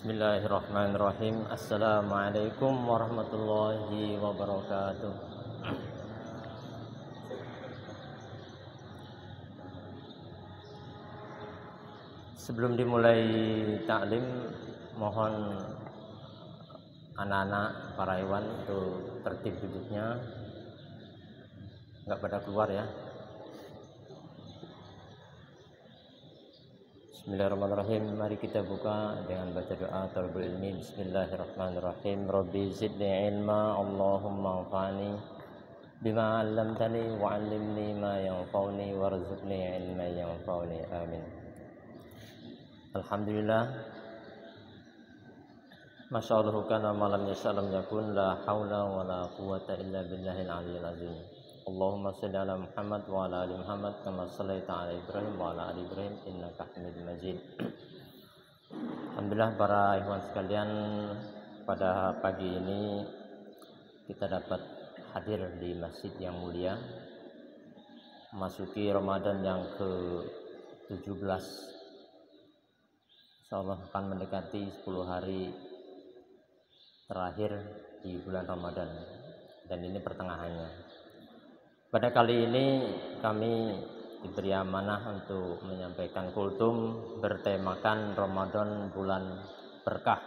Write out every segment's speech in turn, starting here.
Bismillahirrahmanirrahim. Assalamualaikum warahmatullahi wabarakatuh. Sebelum dimulai taklim, mohon anak-anak para hewan untuk tertib duduknya, nggak pada keluar ya. Bismillahirrahmanirrahim. Mari kita buka dengan baca doa talabul ilmi. Bismillahirrahmanirrahim. Rabbi zidni ilma, Allahumma anfa'ni bima 'allamtani wa 'allimni ma yanfa'uni warzuqni ilman yanfa'uni. Amin. Alhamdulillah. Masyaallah kana malam yasalam yakun, la haula wala quwwata illa billahil aliyyil azim. Allahumma shalli ala Muhammad wa ala ali Muhammad kama shallaita ala Ibrahim wa ala ali Ibrahim innaka Hamidum Majid. Alhamdulillah para ikhwan sekalian, pada pagi ini kita dapat hadir di masjid yang mulia, memasuki Ramadan yang ke-17. Insyaallah akan mendekati 10 hari terakhir di bulan Ramadan, dan ini pertengahannya. Pada kali ini kami diberi amanah untuk menyampaikan kultum bertemakan Ramadan bulan berkah.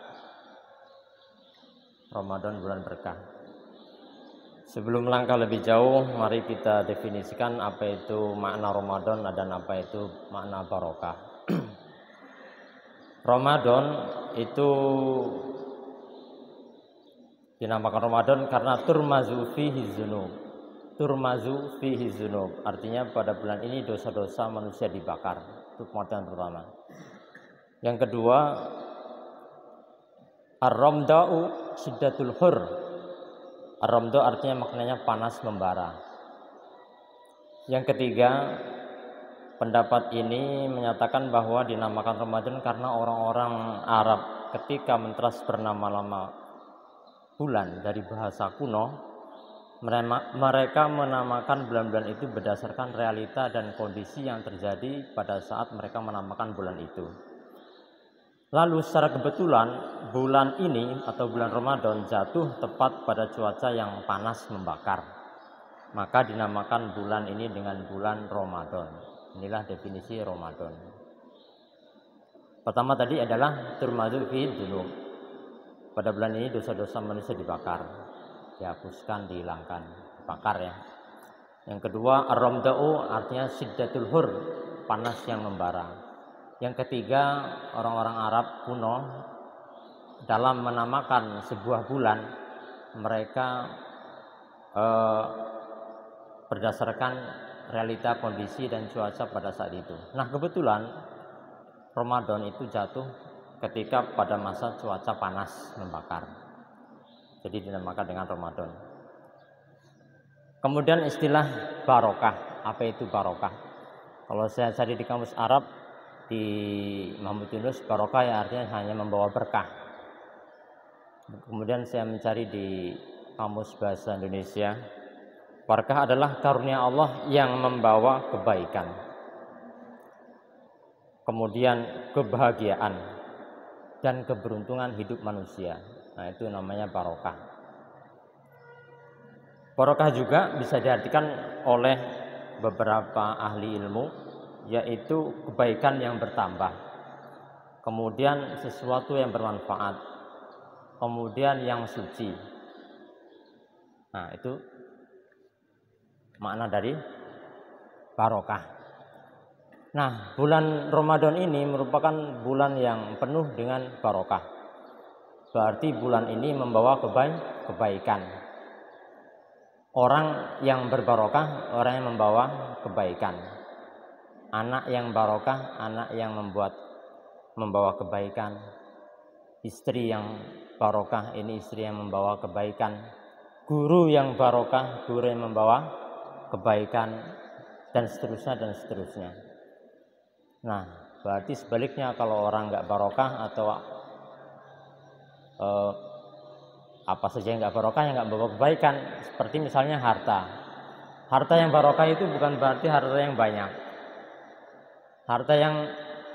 Ramadan bulan berkah. Sebelum melangkah lebih jauh, mari kita definisikan apa itu makna Ramadan dan apa itu makna barokah. Ramadan itu dinamakan Ramadan karena turmazu fihi dzunub. Turmazu fihi dzunub, artinya pada bulan ini dosa-dosa manusia dibakar. Itu pengertian pertama. Yang kedua, ar-ramda'u syiddatul hur. Ar-ramda artinya maknanya panas membara. Yang ketiga, pendapat ini menyatakan bahwa dinamakan Ramadan karena orang-orang Arab ketika mentransfer nama-nama bulan dari bahasa kuno, mereka menamakan bulan-bulan itu berdasarkan realita dan kondisi yang terjadi pada saat mereka menamakan bulan itu. Lalu secara kebetulan bulan ini atau bulan Ramadan jatuh tepat pada cuaca yang panas membakar, maka dinamakan bulan ini dengan bulan Ramadan. Inilah definisi Ramadan. Pertama tadi adalah turmadu fi dzunub. Pada bulan ini dosa-dosa manusia dibakar, dihapuskan, dihilangkan, dibakar ya. Yang kedua, ar-ramda'u artinya syiddatul hur, panas yang membara. Yang ketiga, orang-orang Arab kuno dalam menamakan sebuah bulan, mereka berdasarkan realita kondisi dan cuaca pada saat itu. Nah, kebetulan Ramadan itu jatuh ketika pada masa cuaca panas membakar. Jadi dinamakan dengan Ramadan. Kemudian istilah barokah. Apa itu barokah? Kalau saya cari di kamus Arab di Muhammad Yunus, barokah ya artinya hanya membawa berkah. Kemudian saya mencari di kamus bahasa Indonesia, barokah adalah karunia Allah yang membawa kebaikan, kemudian kebahagiaan dan keberuntungan hidup manusia. Nah, itu namanya barokah. Barokah juga bisa diartikan oleh beberapa ahli ilmu, yaitu kebaikan yang bertambah, kemudian sesuatu yang bermanfaat, kemudian yang suci. Nah, itu makna dari barokah. Nah, bulan Ramadan ini merupakan bulan yang penuh dengan barokah. Berarti bulan ini membawa kebaikan. Orang yang berbarokah, orang yang membawa kebaikan. Anak yang barokah, anak yang membawa kebaikan. Istri yang barokah, ini istri yang membawa kebaikan. Guru yang barokah, guru yang membawa kebaikan, dan seterusnya dan seterusnya. Nah, berarti sebaliknya kalau orang nggak barokah atau apa saja yang nggak barokah, yang nggak membawa kebaikan, seperti misalnya harta. Harta yang barokah itu bukan berarti harta yang banyak. Harta yang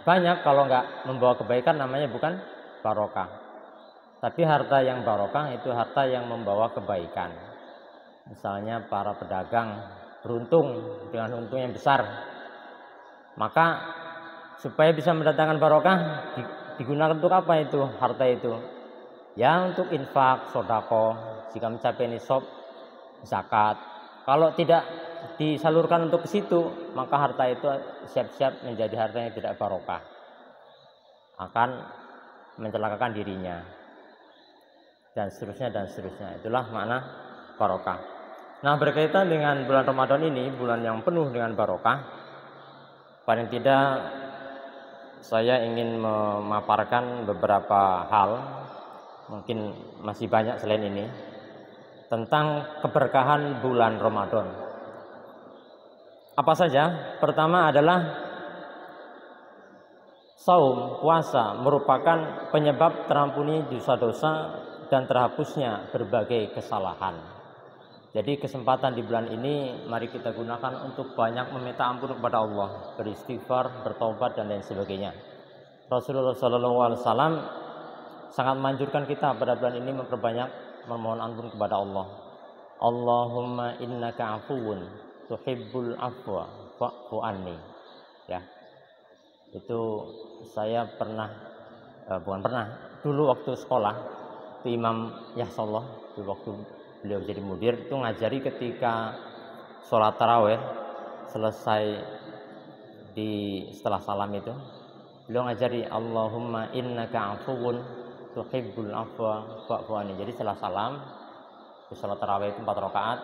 banyak kalau nggak membawa kebaikan namanya bukan barokah. Tapi harta yang barokah itu harta yang membawa kebaikan. Misalnya para pedagang beruntung dengan untung yang besar, maka supaya bisa mendatangkan barokah digunakan untuk apa itu harta itu? Ya untuk infak, sodako, jika mencapai nisab, zakat. Kalau tidak disalurkan untuk ke situ, maka harta itu siap-siap menjadi harta yang tidak barokah, akan mencelakakan dirinya, dan seterusnya dan seterusnya. Itulah makna barokah. Nah, berkaitan dengan bulan Ramadan ini, bulan yang penuh dengan barokah, paling tidak saya ingin memaparkan beberapa hal, mungkin masih banyak selain ini, tentang keberkahan bulan Ramadan. Apa saja? Pertama adalah saum, puasa merupakan penyebab terampuni dosa-dosa dan terhapusnya berbagai kesalahan. Jadi kesempatan di bulan ini mari kita gunakan untuk banyak meminta ampun kepada Allah, beristighfar, bertobat dan lain sebagainya. Rasulullah SAW sangat menganjurkan kita pada bulan ini memperbanyak memohon ampun kepada Allah. Allahumma innaka afuwun tuhibbul afwa fa'fu anni. Ya. Itu saya dulu waktu sekolah itu Imam Yahsallah, waktu beliau jadi mudir itu ngajari ketika sholat taraweh selesai setelah salam itu beliau ngajari Allahumma innaka afuwun tuhibbul afwa fa'fu anni. Jadi setelah salam di sholat taraweh itu 4 rakaat,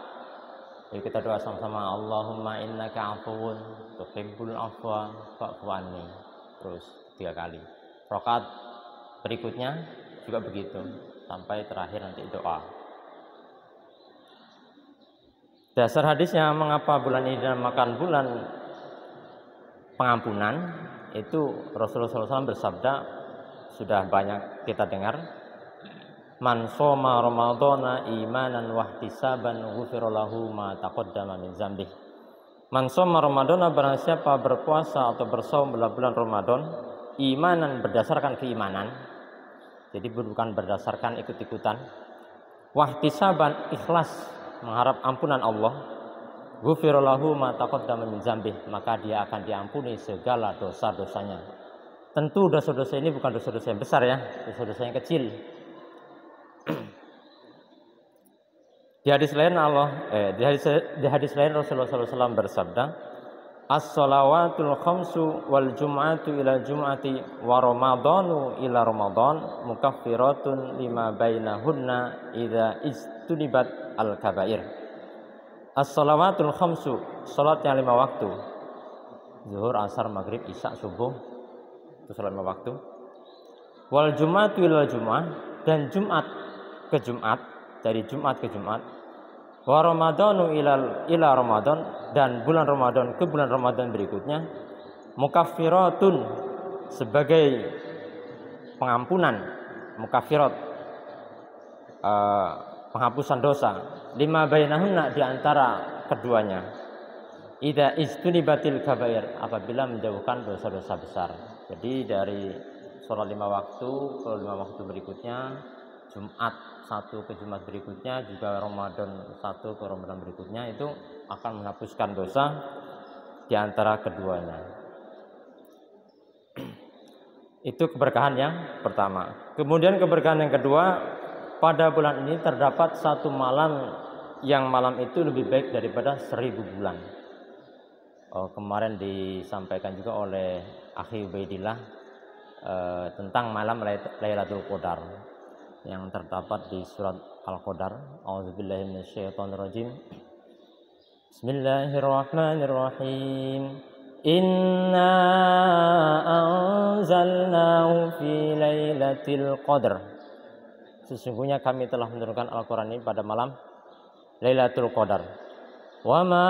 jadi kita doa sama-sama Allahumma innaka afuwun tuhibbul afwa fa'fu anni, terus 3 kali. Rakaat berikutnya juga begitu sampai terakhir nanti doa. Dasar hadisnya mengapa bulan ini dinamakan bulan pengampunan, itu Rasulullah SAW bersabda, sudah banyak kita dengar, man shoma ramadhana imanan wahtisaban ghufira lahu ma taqaddama min dzambih. Man shoma ramadhana, barang siapa berpuasa atau bersaum bulan Ramadan imanan, berdasarkan keimanan, jadi bukan berdasarkan ikut-ikutan, wahtisaban, ikhlas mengharap ampunan Allah, ghufira lahu ma taqaddama min dzambih, maka dia akan diampuni segala dosa-dosanya. Tentu dosa-dosa ini bukan dosa-dosa yang besar ya, dosa-dosa yang kecil. Di hadis lain Rasulullah SAW bersabda, as-salawatul khamsu wal jum'atu ila jum'ati wa ramadhanu ila ramadhan mukaffiratun lima bainahunna idza istunibat al-kabair. As-salawatul khamsu, salat yang 5 waktu, zuhur, asar, maghrib, isya, subuh, itu salat 5 waktu. Wal jum'atu ila jum'ah, dan Jumat ke Jumat, dari Jumat ke Jumat. Wa ramadhanu ila ramadhan, dan bulan Ramadan ke bulan Ramadan berikutnya. Mukaffiratun, sebagai pengampunan, mukaffirat, penghapusan dosa, lima bainahunna, di antara keduanya, idza istunibatil kabair, apabila menjauhkan dosa-dosa besar. Jadi dari sholat 5 waktu ke 5 waktu berikutnya, Jumat 1 ke Jumat berikutnya, juga Ramadan 1 ke Ramadan berikutnya, itu akan menghapuskan dosa di antara keduanya. Itu keberkahan yang pertama. Kemudian keberkahan yang kedua, pada bulan ini terdapat satu malam yang malam itu lebih baik daripada 1000 bulan. Kemarin disampaikan juga oleh Akhi Ubaidillah tentang malam Lailatul Qadar yang terdapat di surat Al-Qadar. A'udzubillahi minasyaitonirrajim. Bismillahirrahmanirrahim. Inna anzalnahu fi lailatul qadar. Sesungguhnya kami telah menurunkan Al-Qur'an ini pada malam Lailatul Qadar. Wa ma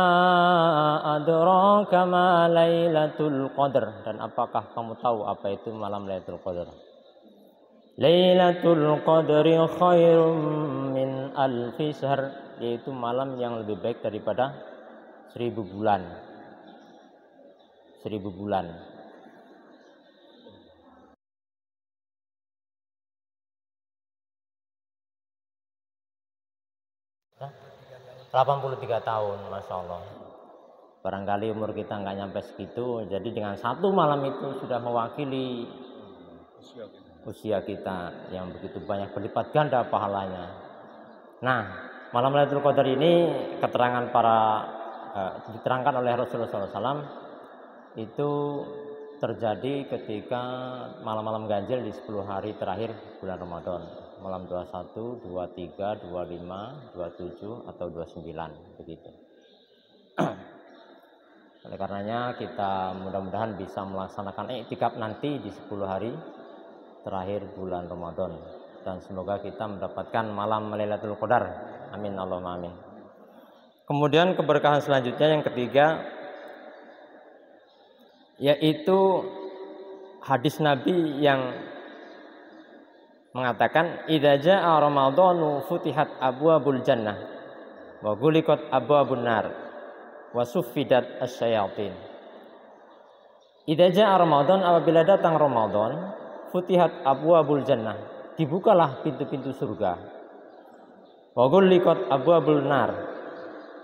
adraka ma Lailatul Qadar, dan apakah kamu tahu apa itu malam Lailatul Qadar? Lailatul Qadri khairum min alfi syahr, yaitu malam yang lebih baik daripada 1000 bulan. 1000 bulan. 83 tahun, Masya Allah. Barangkali umur kita nggak nyampe segitu, jadi dengan satu malam itu sudah mewakili usia kita yang begitu banyak, berlipat ganda pahalanya. Nah, malam Lailatul Qadar ini keterangan diterangkan oleh Rasulullah SAW itu terjadi ketika malam-malam ganjil di 10 hari terakhir bulan Ramadan, malam 21, 23, 25, 27 atau 29 begitu. Oleh karenanya kita mudah-mudahan bisa melaksanakan iktikaf nanti di 10 hari terakhir bulan Ramadan, dan semoga kita mendapatkan malam Lailatul Qadar. Amin Allahumma amin. Kemudian keberkahan selanjutnya yang ketiga, yaitu hadis Nabi yang mengatakan idza jaa ramadhanu futihat abwabul jannah wa ghuliqat abwabun nar wa suffidat asyayatin. Idza jaa Ramadan, apabila datang Ramadan, futihat abwabul jannah, dibukalah pintu-pintu surga. Wa ghulliqat abwabul nar,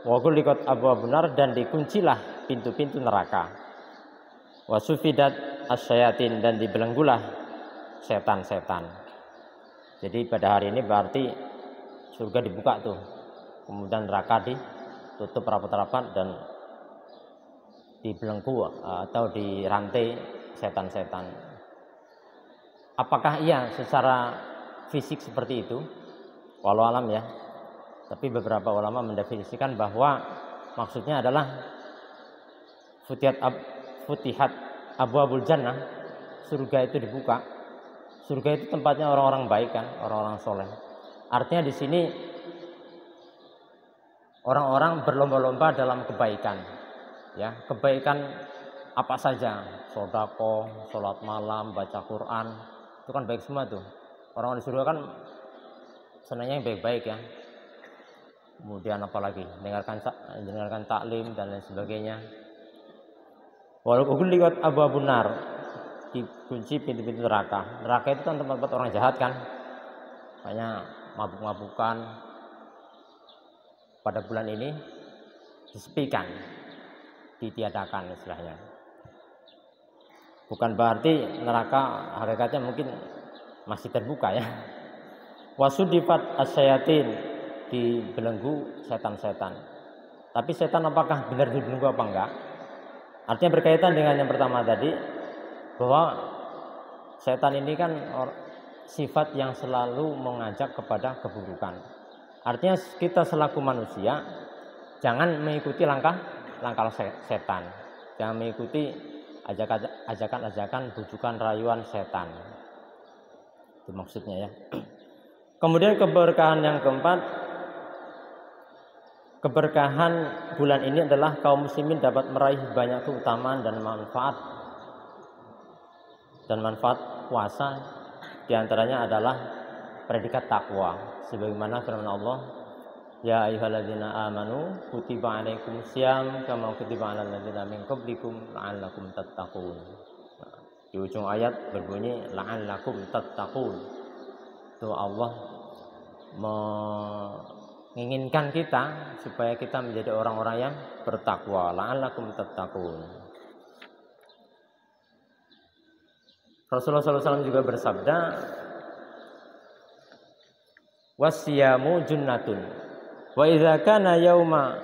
wa ghulliqat abwabun nar, dan dikuncilah pintu-pintu neraka. Wa suffidat asyayatin, dan dibelenggulah setan-setan. Jadi pada hari ini berarti surga dibuka tuh, kemudian neraka ditutup rapat-rapat dan dibelenggu atau dirantai setan-setan. Apakah iya secara fisik seperti itu? Walau alam ya. Tapi beberapa ulama mendefinisikan bahwa maksudnya adalah futihat abwabul jannah, surga itu dibuka. Surga itu tempatnya orang-orang baik kan, orang-orang soleh. Artinya di sini orang-orang berlomba-lomba dalam kebaikan, ya, kebaikan apa saja, sedekah, sholat malam, baca Quran, itu kan baik semua tuh. Orang di surga kan senangnya yang baik-baik ya. Kemudian apalagi dengarkan taklim dan lain sebagainya. Walaupun lihat abwabun nar, dikunci pintu-pintu neraka. Neraka itu kan tempat-tempat orang jahat kan, banyak mabuk-mabukan. Pada bulan ini disepikan, ditiadakan istilahnya. Bukan berarti neraka hakikatnya mungkin masih terbuka ya. Wasudifat asyayatin, dibelenggu setan-setan. Tapi setan apakah benar dibelenggu apa enggak? Artinya berkaitan dengan yang pertama tadi, bahwa setan ini kan sifat yang selalu mengajak kepada keburukan. Artinya kita selaku manusia jangan mengikuti langkah setan, jangan mengikuti ajakan-ajakan, bujukan, rayuan setan. Itu maksudnya ya. Kemudian keberkahan yang keempat, keberkahan bulan ini adalah kaum muslimin dapat meraih banyak keutamaan dan manfaat puasa. Di antaranya adalah predikat takwa, sebagaimana firman Allah, ya ayyuhalladzina amanu kutiba alaikumusiyam kama kutiba alal ladzina min qablikum la'allakum tattaqun. Di ujung ayat berbunyi la'allakum tattaqun. Itu Allah menginginkan kita supaya kita menjadi orang-orang yang bertakwa, la'allakum tattaqun. Rasulullah SAW juga bersabda, wasyamu junnatun wa idza kana yauma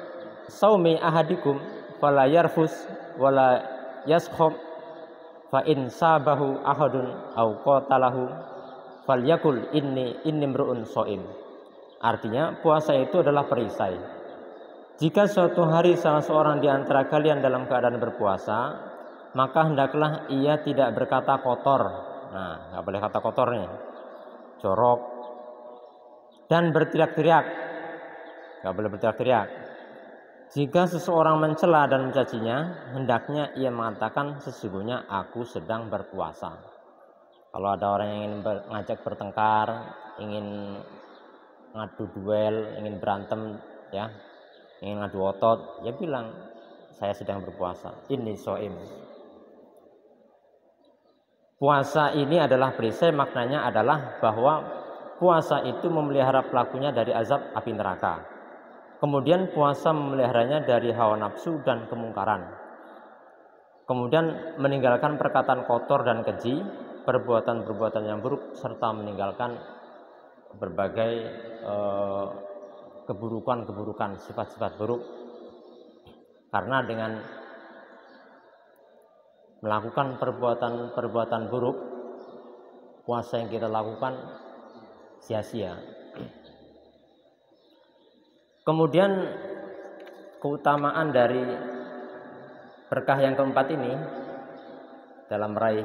saumi ahadikum fala yarfus wala yaskhab fa in sabahu ahadun aw qatalahu falyakul inni mru'un shaim. Artinya puasa itu adalah perisai. Jika suatu hari salah seorang di antara kalian dalam keadaan berpuasa, maka hendaklah ia tidak berkata kotor. Nah, nggak boleh kata kotor nih, jorok, dan berteriak-teriak. Nggak boleh berteriak-teriak. Jika seseorang mencela dan mencacinya, hendaknya ia mengatakan sesungguhnya aku sedang berpuasa. Kalau ada orang yang ingin mengajak bertengkar, ingin ngadu duel, ingin berantem, ya, ingin ngadu otot, ya bilang saya sedang berpuasa. Ini shaim. Puasa ini adalah perisai, maknanya adalah bahwa puasa itu memelihara pelakunya dari azab api neraka. Kemudian puasa memeliharanya dari hawa nafsu dan kemungkaran. Kemudian meninggalkan perkataan kotor dan keji, perbuatan-perbuatan yang buruk, serta meninggalkan berbagai keburukan-keburukan, sifat-sifat buruk. Karena dengan melakukan perbuatan-perbuatan buruk, puasa yang kita lakukan sia-sia. Kemudian keutamaan dari berkah yang keempat ini dalam meraih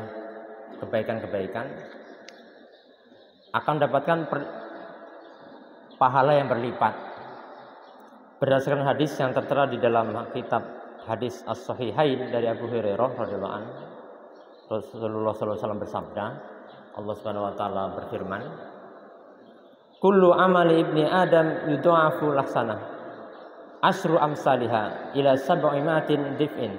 kebaikan-kebaikan akan mendapatkan pahala yang berlipat. Berdasarkan hadis yang tertera di dalam kitab hadis As-Sahihain dari Abu Hurairah radhiyallahu anhu, Rasulullah SAW bersabda, Allah Subhanahu wa taala berfirman, kullu amali ibni adam yudha'afu lahsanah asru amsalihha ila sab'imi'atin dif'in.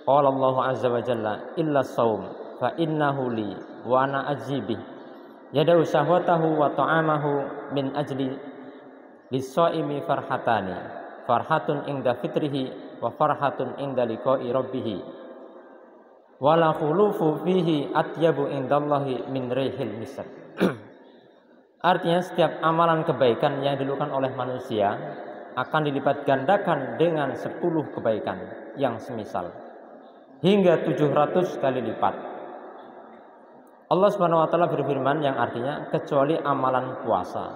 Qala Allah azza wa jalla illa shaum fa innahu li wa ana ajibih yada'u syahwatahu wa ta'amahu min ajli lis-shaimi farhatani farhatun inda fitrihi wa farhatun inda liqa'i rabbih wala khulufu fihi atyabu indallahi min rihil misk. Artinya setiap amalan kebaikan yang dilakukan oleh manusia akan dilipat gandakan dengan 10 kebaikan yang semisal hingga 700 kali lipat. Allah Subhanahu wa taala berfirman yang artinya kecuali amalan puasa.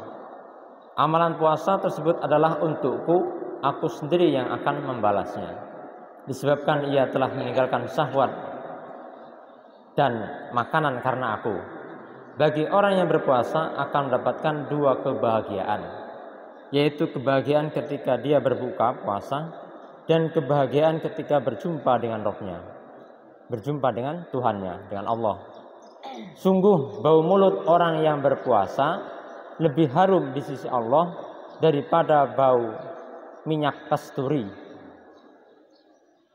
Amalan puasa tersebut adalah untukku, aku sendiri yang akan membalasnya. Disebabkan ia telah meninggalkan syahwat dan makanan karena aku. Bagi orang yang berpuasa akan mendapatkan 2 kebahagiaan, yaitu kebahagiaan ketika dia berbuka puasa dan kebahagiaan ketika berjumpa dengan Rabb-Nya, berjumpa dengan Tuhannya, dengan Allah. Sungguh bau mulut orang yang berpuasa lebih harum di sisi Allah daripada bau minyak kasturi.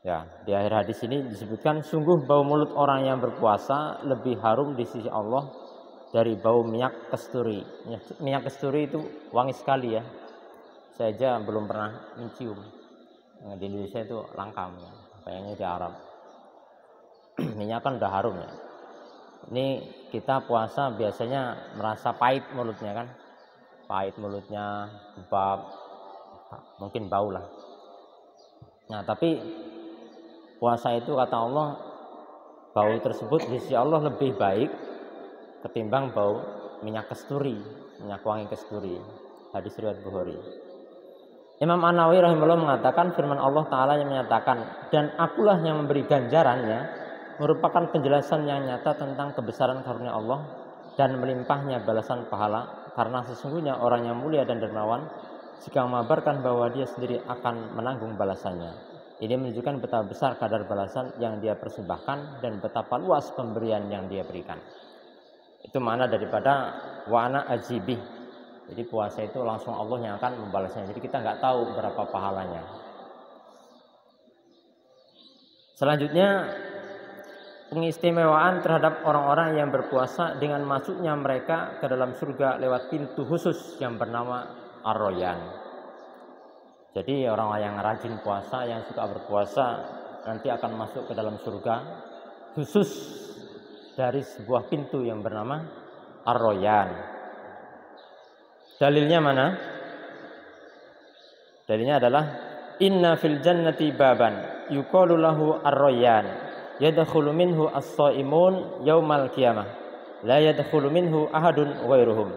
Ya, di akhir hadis ini disebutkan sungguh bau mulut orang yang berpuasa lebih harum di sisi Allah dari bau minyak kasturi. Minyak kasturi itu wangi sekali ya. Saya aja belum pernah mencium. Di Indonesia itu langka, kayaknya di Arab. Minyak kan udah harum ya. Ini kita puasa biasanya merasa pahit mulutnya kan. Pahit mulutnya, bab, mungkin bau lah. Nah, tapi puasa itu kata Allah, bau tersebut di sisi Allah lebih baik ketimbang bau minyak kasturi, minyak wangi kasturi. Hadis riwayat Bukhari. Imam An-Nawawi rahimahullah mengatakan firman Allah Ta'ala yang menyatakan dan akulah yang memberi ganjarannya merupakan penjelasan yang nyata tentang kebesaran karunia Allah dan melimpahnya balasan pahala, karena sesungguhnya orang yang mulia dan dermawan jika mengabarkan bahwa dia sendiri akan menanggung balasannya. Ini menunjukkan betapa besar kadar balasan yang dia persembahkan dan betapa luas pemberian yang dia berikan. Itu makna daripada wa ana ajibih. Jadi puasa itu langsung Allah yang akan membalasnya. Jadi kita nggak tahu berapa pahalanya. Selanjutnya pengistimewaan terhadap orang-orang yang berpuasa dengan masuknya mereka ke dalam surga lewat pintu khusus yang bernama Ar-Rayyan. Jadi orang-orang yang rajin puasa, yang suka berpuasa nanti akan masuk ke dalam surga khusus dari sebuah pintu yang bernama Ar-Rayyan. Dalilnya mana? Dalilnya adalah inna fil jannati baban yuqalu lahu Ar-Rayyan yadkhulu minhu as-shaimun yaumal qiyamah la yadkhulu minhu ahadun ghairuhum.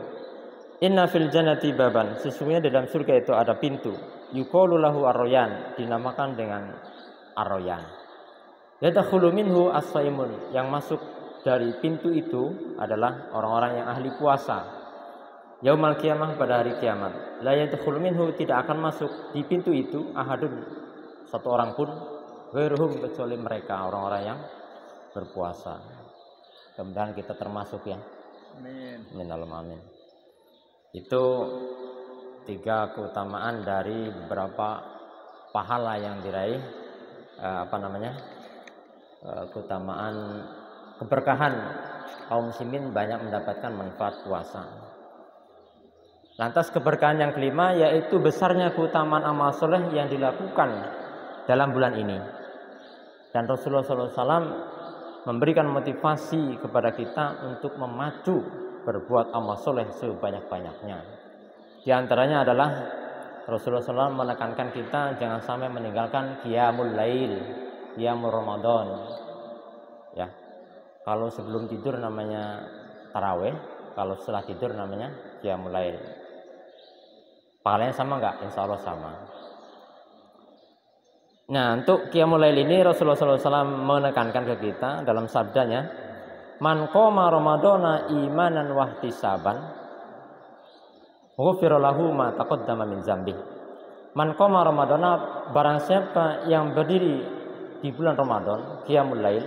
Inna fil jannati baban, sesungguhnya dalam surga itu ada pintu yuqalu lahu Ar-Rayyan, dinamakan dengan Ar-Rayyan. Yadkhulu minhu as-shaimun, yang masuk dari pintu itu adalah orang-orang yang ahli puasa. Yaumal qiyamah, pada hari kiamat. La yadkhulu minhu, tidak akan masuk di pintu itu ahadun, satu orang pun, ghairuhum, kecuali mereka orang-orang yang berpuasa. Kemudian kita termasuk ya. Amin. Amin. Itu 3 keutamaan dari beberapa pahala yang diraih, keutamaan keberkahan kaum muslimin banyak mendapatkan manfaat puasa. Lantas keberkahan yang kelima yaitu besarnya keutamaan amal soleh yang dilakukan dalam bulan ini. Dan Rasulullah SAW memberikan motivasi kepada kita untuk memacu berbuat amal soleh sebanyak-banyaknya. Di antaranya adalah Rasulullah SAW menekankan kita jangan sampai meninggalkan qiyamul lail, qiyamul Ramadan. Ya, kalau sebelum tidur namanya taraweh, kalau setelah tidur namanya qiyamul lail. Pahalanya sama enggak? Insya Allah sama. Nah, untuk qiyamul lail ini Rasulullah SAW menekankan ke kita dalam sabdanya, man qoma ramadhana imanan wa ihtisaban ghufira lahu ma taqaddama min dzambi. Man qoma ramadhana, barang siapa yang berdiri di bulan Ramadan qiyamul lail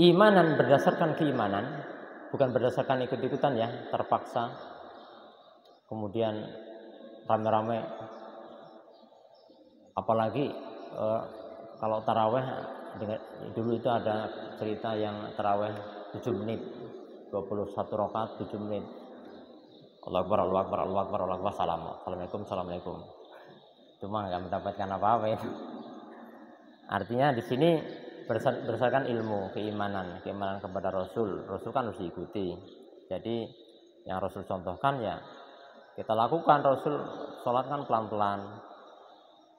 imanan, berdasarkan keimanan, bukan berdasarkan ikut-ikutan ya, terpaksa kemudian rame-rame, apalagi kalau taraweh dulu itu ada cerita yang taraweh 7 menit 21 rakaat 7 menit, Allahu Akbar, Allahu Akbar, Allahu Akbar, Allahu Akbar, Assalamualaikum, Assalamualaikum. Cuma nggak mendapatkan apa-apa itu. Artinya di sini berdasarkan ilmu, keimanan kepada Rasul kan harus diikuti. Jadi yang Rasul contohkan ya kita lakukan. Rasul sholat kan pelan-pelan,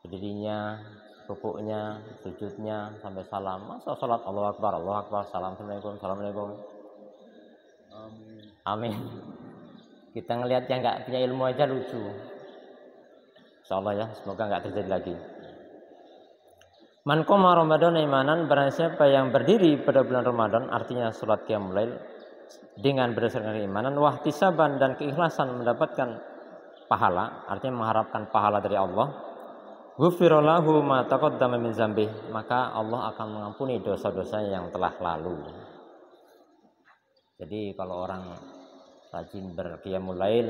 berdirinya, rukuknya, sujudnya sampai salam. Masa sholat Allahu Akbar, Allahu Akbar, Assalamualaikum, Assalamualaikum, amin. Kita ngelihat yang nggak punya ilmu aja lucu. Insyaallah ya, semoga nggak terjadi lagi. Man qoma Ramadan imanan, barang siapa yang berdiri pada bulan Ramadan, artinya sholat qiyamul lail dengan berdasarkan keimanan, wahtisaban, dan keikhlasan mendapatkan pahala, artinya mengharapkan pahala dari Allah, ghufira lahu ma taqaddama min dzambih, maka Allah akan mengampuni dosa-dosa yang telah lalu. Jadi kalau orang rajin berqiyamul lail,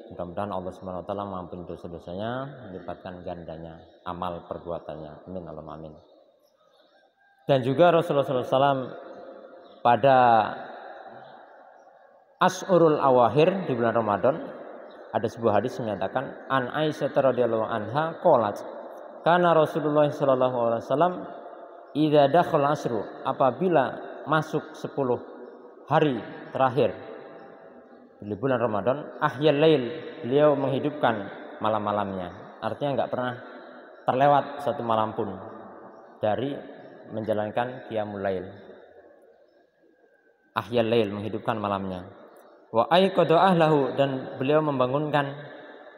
mudah-mudahan Allah Subhanahu wa taala mengampuni dosa-dosanya, melipatkan gandanya amal perbuatannya. Amin Allahumma amin. Dan juga Rasulullah SAW pada Ashurul Awakhir di bulan Ramadan ada sebuah hadis menyatakan an Aisyah radhiyallahu anha qalat kana Rasulullah sallallahu alaihi wasallam idza dakhala asru, apabila masuk 10 hari terakhir di bulan Ramadan, ahyal lail, beliau menghidupkan malam-malamnya. Artinya enggak pernah terlewat satu malam pun dari menjalankan qiyamul lail. Ahyal lail, menghidupkan malamnya. Wa aiqadha ahlahu, dan beliau membangunkan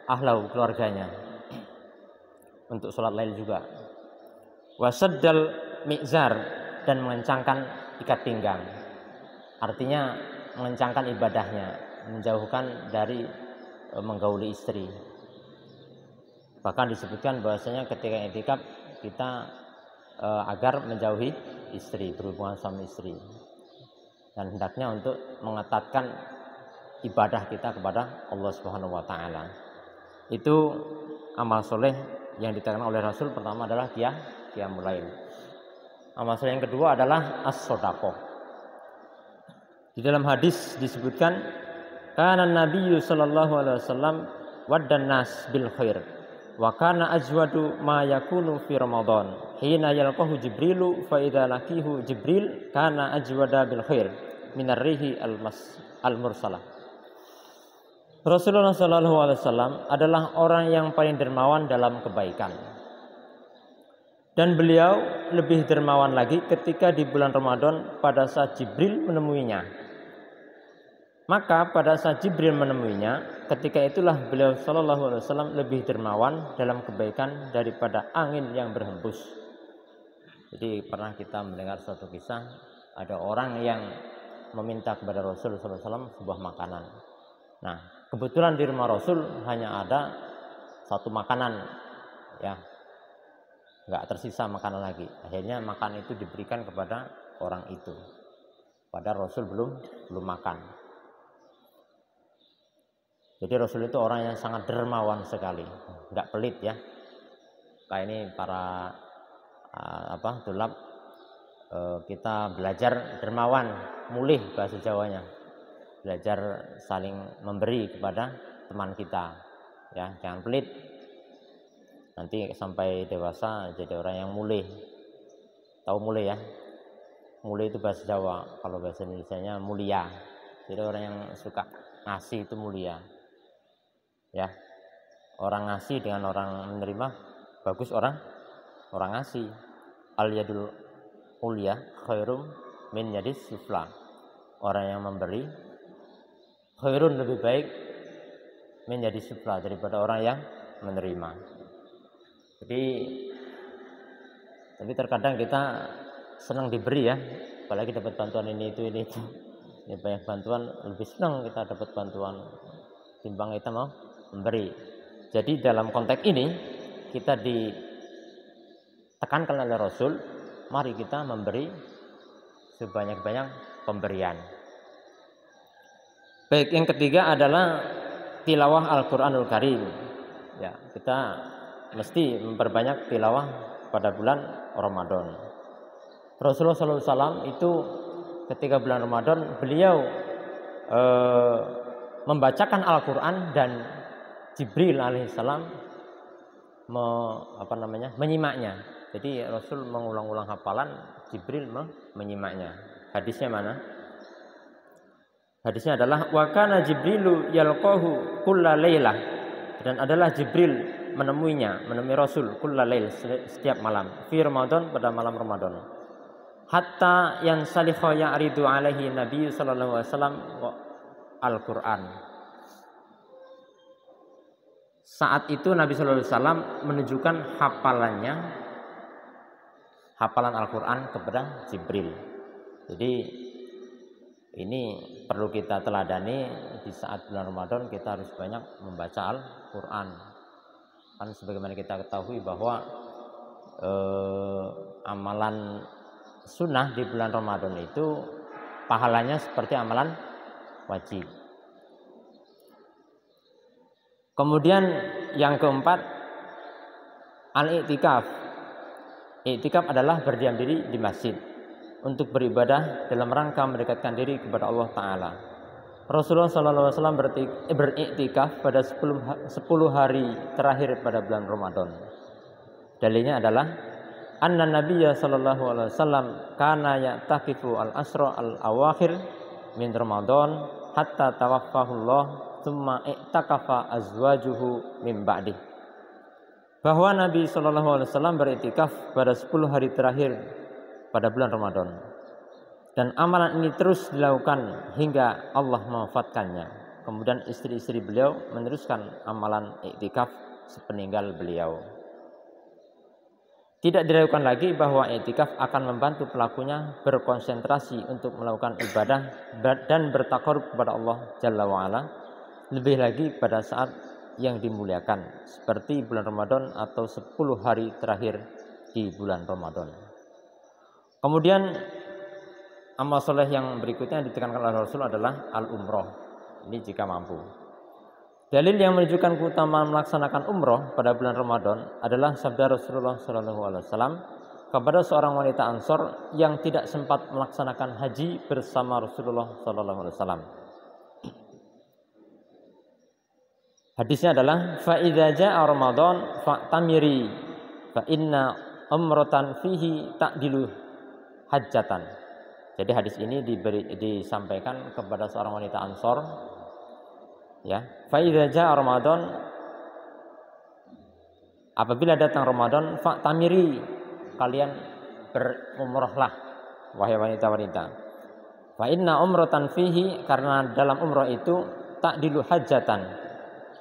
ahlahu, keluarganya, untuk sholat lail juga. Wa saddal mi'zar, dan mengencangkan ikat pinggang, artinya mengencangkan ibadahnya, menjauhkan dari menggauli istri. Bahkan disebutkan bahwasanya ketika i'tikaf kita agar menjauhi istri, berhubungan sama istri, dan hendaknya untuk mengetatkan ibadah kita kepada Allah Subhanahu wa taala. Itu amal soleh yang ditekankan oleh Rasul. Pertama adalah qiyamul lail. Amal soleh yang kedua adalah as-shadaqah. Di dalam hadis disebutkan kana nabiyyu sallallahu alaihi wasallam waddan nas bil khair wa kana ajwadu ma yakunu fi ramadan hina yalqahu jibrilu fa idza laqihu jibril kana ajwada bil khair minar rihi al mursalah. Rasulullah SAW adalah orang yang paling dermawan dalam kebaikan, dan beliau lebih dermawan lagi ketika di bulan Ramadan pada saat Jibril menemuinya. Maka pada saat Jibril menemuinya, ketika itulah beliau SAW lebih dermawan dalam kebaikan daripada angin yang berhembus. Jadi pernah kita mendengar suatu kisah, ada orang yang meminta kepada Rasulullah SAW sebuah makanan. Nah, kebetulan di rumah Rasul hanya ada satu makanan, ya, nggak tersisa makanan lagi. Akhirnya makan itu diberikan kepada orang itu, padahal Rasul belum makan. Jadi Rasul itu orang yang sangat dermawan sekali, nggak pelit ya. Kayak ini para tulab, kita belajar dermawan, mulih bahasa Jawanya. Belajar saling memberi kepada teman kita, ya jangan pelit. Nanti sampai dewasa jadi orang yang mulih. Tahu mulih ya? Mulih itu bahasa Jawa, kalau bahasa Indonesianya mulia. Jadi orang yang suka ngasih itu mulia. Ya. Orang ngasih dengan orang menerima bagus orang ngasih. Al yadul ulia khairum min yadis sufla. Orang yang memberi khairun lebih baik min yadis sufla daripada orang yang menerima. Jadi tapi terkadang kita senang diberi ya, apalagi dapat bantuan ini itu. Ini banyak bantuan, lebih senang kita dapat bantuan timbang kita mau memberi. Jadi dalam konteks ini kita ditekankan oleh Rasul, mari kita memberi sebanyak-banyak pemberian. Baik, yang ketiga adalah tilawah Al-Qur'anul Karim. Ya, kita mesti memperbanyak tilawah pada bulan Ramadan. Rasulullah SAW itu ketika bulan Ramadan beliau membacakan Al-Quran dan Jibril alaihissalam menyimaknya. Jadi Rasul mengulang-ulang hafalan, Jibril menyimaknya. Hadisnya mana? Hadisnya adalah wa kana Jibrilu yalqahu kulla lailah, dan adalah Jibril menemui Rasul kulla lail, setiap malam, fi Ramadan, pada malam Ramadan. Hatta yang salikha ya'ridu alaihi Nabi sallallahu alaihi wasallam Al-Qur'an. Saat itu Nabi sallallahu alaihi wasallam menunjukkan hafalan Al-Qur'an kepada Jibril. Jadi ini perlu kita teladani, di saat bulan Ramadan kita harus banyak membaca Al-Qur'an. Kan sebagaimana kita ketahui bahwa amalan sunnah di bulan Ramadan itu pahalanya seperti amalan wajib. Kemudian yang keempat, al-i'tikaf. I'tikaf adalah berdiam diri di masjid untuk beribadah dalam rangka mendekatkan diri kepada Allah Ta'ala. Rasulullah SAW beriktikaf pada 10 hari terakhir pada bulan Ramadan. Dalilnya adalah anna Nabiyya sallallahu alaihi wasallam kana ya'takifu al-asra al-awakhir min Ramadan hatta tawaffahullah thumma i'takafa azwajuhu min ba'dih. Bahwa Nabi sallallahu alaihi wasallam beriktikaf pada 10 hari terakhir pada bulan Ramadan, dan amalan ini terus dilakukan hingga Allah mewafatkannya. Kemudian istri-istri beliau meneruskan amalan iktikaf sepeninggal beliau. Tidak diragukan lagi bahwa iktikaf akan membantu pelakunya berkonsentrasi untuk melakukan ibadah dan bertakarub kepada Allah Jalla wa'ala, lebih lagi pada saat yang dimuliakan seperti bulan Ramadan atau 10 hari terakhir di bulan Ramadan. Kemudian amal soleh yang berikutnya yang ditekankan oleh Rasul adalah al-umroh. Ini jika mampu. Dalil yang menunjukkan keutamaan melaksanakan umroh pada bulan Ramadan adalah sabda Rasulullah SAW kepada seorang wanita Ansor yang tidak sempat melaksanakan haji bersama Rasulullah SAW. Hadisnya adalah fa idza jaa Ramadan fa'tamiri fa inna umratan fihi ta'dilu hajjatan. Jadi hadis ini disampaikan kepada seorang wanita Ansor. Ya, fa idza jaa Ramadan, apabila datang Ramadan, fa'tamiri, kalian berumrahlah wahai wanita-wanita. Fa inna umratan fihi, karena dalam umrah itu ta'dilu hajjatan,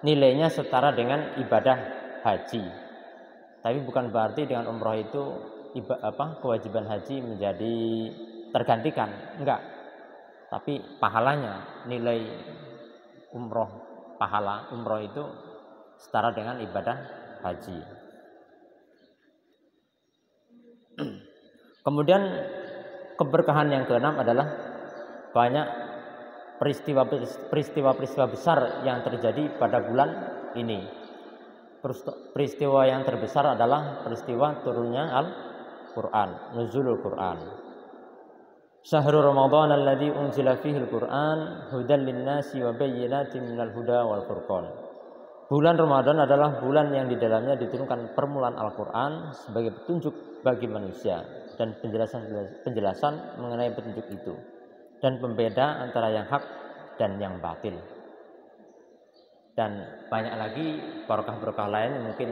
nilainya setara dengan ibadah haji. Tapi bukan berarti dengan umrah itu kewajiban haji menjadi tergantikan, enggak. Tapi pahalanya, nilai pahala umroh itu setara dengan ibadah haji. Kemudian keberkahan yang keenam adalah banyak peristiwa besar yang terjadi pada bulan ini. Peristiwa yang terbesar adalah peristiwa turunnya Al-Quran, nuzulul Quran. Syahrul Ramadan alladzi unzila fihi al-Qur'an hudan lin-nasi wa bayyinatin minal huda wal furqan. Bulan Ramadan adalah bulan yang di dalamnya diturunkan permulaan Al-Qur'an sebagai petunjuk bagi manusia dan penjelasan mengenai petunjuk itu dan pembeda antara yang hak dan yang batil. Dan banyak lagi berkah-berkah lain, mungkin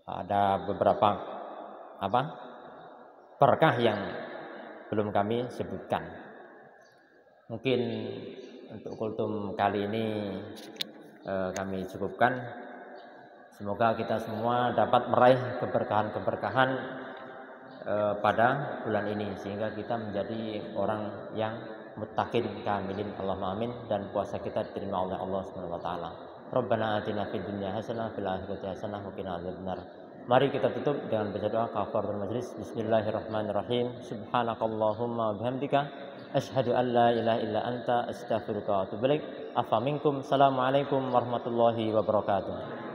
ada beberapa berkah yang belum kami sebutkan. Mungkin untuk kultum kali ini kami cukupkan. Semoga kita semua dapat meraih keberkahan-keberkahan pada bulan ini sehingga kita menjadi orang yang muttaqin kamilin, Allahumma amin, dan puasa kita diterima oleh Allah Subhanahu wa taala. Rabbana atina fid dunya hasanah fil akhirati hasanah wa qina adzabannar. Mari kita tutup dengan baca doa kafaratul majlis. Bismillahirrahmanirrahim. Subhanakallahumma wa bihamdika asyhadu an la ilaha illa anta astaghfiruka wa atubu ilaik. Afa minkum. Assalamualaikum warahmatullahi wabarakatuh.